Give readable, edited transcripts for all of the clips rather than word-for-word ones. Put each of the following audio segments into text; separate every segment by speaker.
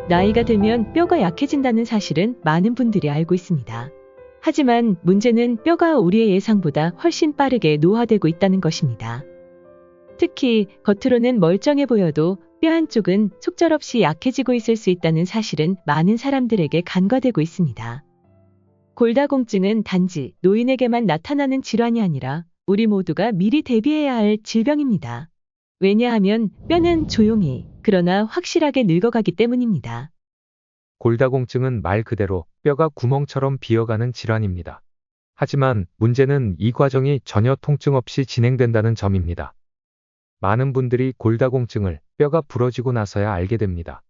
Speaker 1: 나이가 들면 뼈가 약해진다는 사실은 많은 분들이 알고 있습니다. 하지만 문제는 뼈가 우리의 예상보다 훨씬 빠르게 노화되고 있다는 것입니다. 특히 겉으로는 멀쩡해 보여도 뼈 한쪽은 속절없이 약해지고 있을 수 있다는 사실은 많은 사람들에게 간과되고 있습니다. 골다공증은 단지 노인에게만 나타나는 질환이 아니라 우리 모두가 미리 대비해야 할 질병입니다. 왜냐하면 뼈는 조용히 그러나 확실하게 늙어가기 때문입니다.
Speaker 2: 골다공증은 말 그대로 뼈가 구멍처럼 비어가는 질환입니다. 하지만 문제는 이 과정이 전혀 통증 없이 진행된다는 점입니다. 많은 분들이 골다공증을 뼈가 부러지고 나서야 알게 됩니다.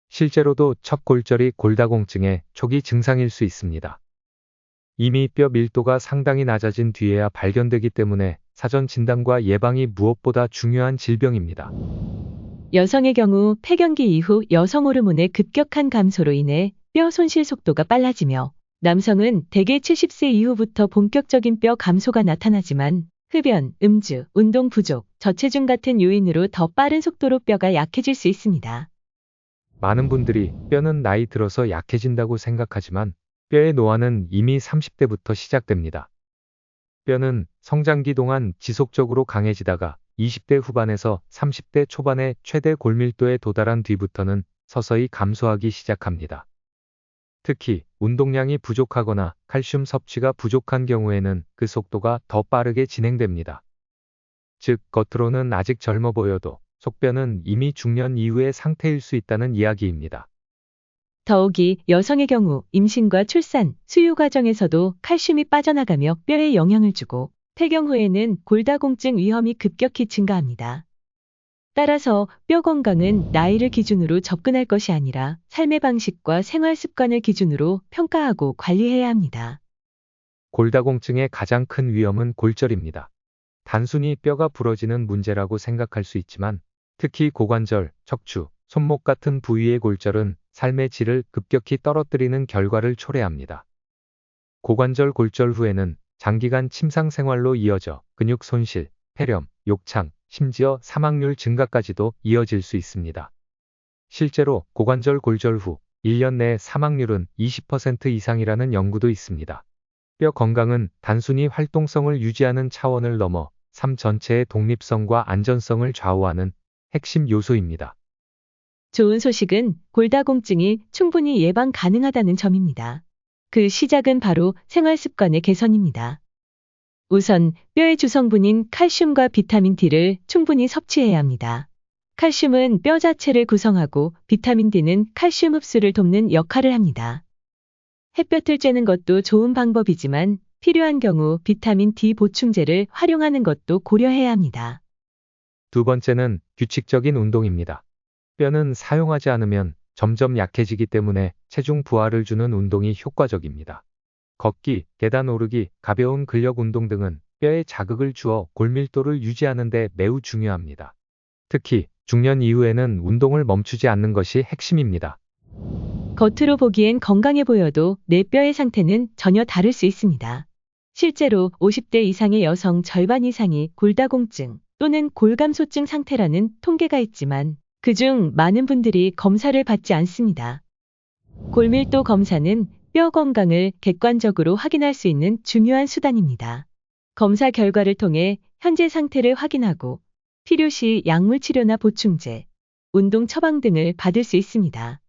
Speaker 2: 실제로도 척골절이 골다공증의 초기 증상일 수 있습니다. 이미 뼈 밀도가 상당히 낮아진 뒤에야 발견되기 때문에 사전 진단과 예방이 무엇보다 중요한 질병입니다.
Speaker 1: 여성의 경우 폐경기 이후 여성 호르몬의 급격한 감소로 인해 뼈 손실 속도가 빨라지며 남성은 대개 70세 이후부터 본격적인 뼈 감소가 나타나지만 흡연, 음주, 운동 부족, 저체중 같은 요인으로 더 빠른 속도로 뼈가 약해질 수 있습니다.
Speaker 2: 많은 분들이 뼈는 나이 들어서 약해진다고 생각하지만 뼈의 노화는 이미 30대부터 시작됩니다. 뼈는 성장기 동안 지속적으로 강해지다가 20대 후반에서 30대 초반의 최대 골밀도에 도달한 뒤부터는 서서히 감소하기 시작합니다. 특히 운동량이 부족하거나 칼슘 섭취가 부족한 경우에는 그 속도가 더 빠르게 진행됩니다. 즉, 겉으로는 아직 젊어 보여도 속뼈는 이미 중년 이후의 상태일 수 있다는 이야기입니다.
Speaker 1: 더욱이 여성의 경우 임신과 출산, 수유 과정에서도 칼슘이 빠져나가며 뼈에 영향을 주고 폐경 후에는 골다공증 위험이 급격히 증가합니다. 따라서 뼈 건강은 나이를 기준으로 접근할 것이 아니라 삶의 방식과 생활 습관을 기준으로 평가하고 관리해야 합니다.
Speaker 2: 골다공증의 가장 큰 위험은 골절입니다. 단순히 뼈가 부러지는 문제라고 생각할 수 있지만 특히 고관절, 척추, 손목 같은 부위의 골절은 삶의 질을 급격히 떨어뜨리는 결과를 초래합니다. 고관절 골절 후에는 장기간 침상 생활로 이어져 근육 손실, 폐렴, 욕창, 심지어 사망률 증가까지도 이어질 수 있습니다. 실제로 고관절 골절 후 1년 내 사망률은 20% 이상이라는 연구도 있습니다. 뼈 건강은 단순히 활동성을 유지하는 차원을 넘어 삶 전체의 독립성과 안전성을 좌우하는 핵심 요소입니다.
Speaker 1: 좋은 소식은 골다공증이 충분히 예방 가능하다는 점입니다. 그 시작은 바로 생활 습관의 개선입니다. 우선 뼈의 주성분인 칼슘과 비타민 D를 충분히 섭취해야 합니다. 칼슘은 뼈 자체를 구성하고 비타민 D는 칼슘 흡수를 돕는 역할을 합니다. 햇볕을 쬐는 것도 좋은 방법이지만 필요한 경우 비타민 D 보충제를 활용하는 것도 고려해야 합니다.
Speaker 2: 두 번째는 규칙적인 운동입니다. 뼈는 사용하지 않으면 점점 약해지기 때문에 체중 부하를 주는 운동이 효과적입니다. 걷기, 계단 오르기, 가벼운 근력 운동 등은 뼈에 자극을 주어 골밀도를 유지하는 데 매우 중요합니다. 특히 중년 이후에는 운동을 멈추지 않는 것이 핵심입니다.
Speaker 1: 겉으로 보기엔 건강해 보여도 내 뼈의 상태는 전혀 다를 수 있습니다. 실제로 50대 이상의 여성 절반 이상이 골다공증 또는 골감소증 상태라는 통계가 있지만 그중 많은 분들이 검사를 받지 않습니다. 골밀도 검사는 뼈 건강을 객관적으로 확인할 수 있는 중요한 수단입니다. 검사 결과를 통해 현재 상태를 확인하고 필요시 약물 치료나 보충제, 운동 처방 등을 받을 수 있습니다.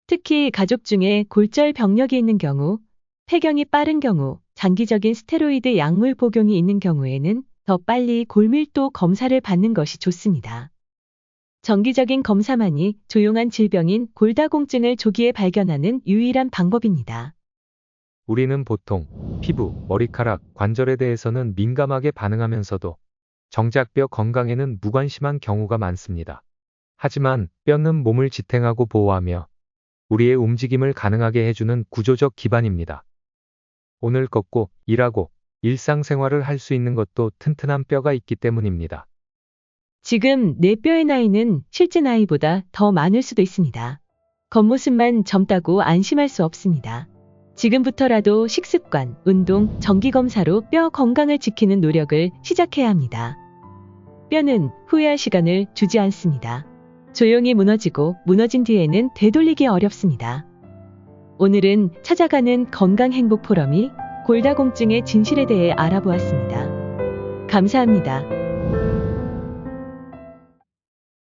Speaker 1: 특히 가족 중에 골절 병력이 있는 경우, 폐경이 빠른 경우, 장기적인 스테로이드 약물 복용이 있는 경우에는 더 빨리 골밀도 검사를 받는 것이 좋습니다. 정기적인 검사만이 조용한 질병인 골다공증을 조기에 발견하는 유일한 방법입니다.
Speaker 2: 우리는 보통 피부, 머리카락, 관절에 대해서는 민감하게 반응하면서도 정작 뼈 건강에는 무관심한 경우가 많습니다. 하지만 뼈는 몸을 지탱하고 보호하며 우리의 움직임을 가능하게 해주는 구조적 기반입니다. 오늘 걷고 일하고 일상생활을 할 수 있는 것도 튼튼한 뼈가 있기 때문입니다.
Speaker 1: 지금 내 뼈의 나이는 실제 나이보다 더 많을 수도 있습니다. 겉모습만 젊다고 안심할 수 없습니다. 지금부터라도 식습관, 운동, 정기검사로 뼈 건강을 지키는 노력을 시작해야 합니다. 뼈는 후회할 시간을 주지 않습니다. 조용히 무너지고 무너진 뒤에는 되돌리기 어렵습니다. 오늘은 찾아가는 건강행복 포럼이 골다공증의 진실에 대해 알아보았습니다. 감사합니다.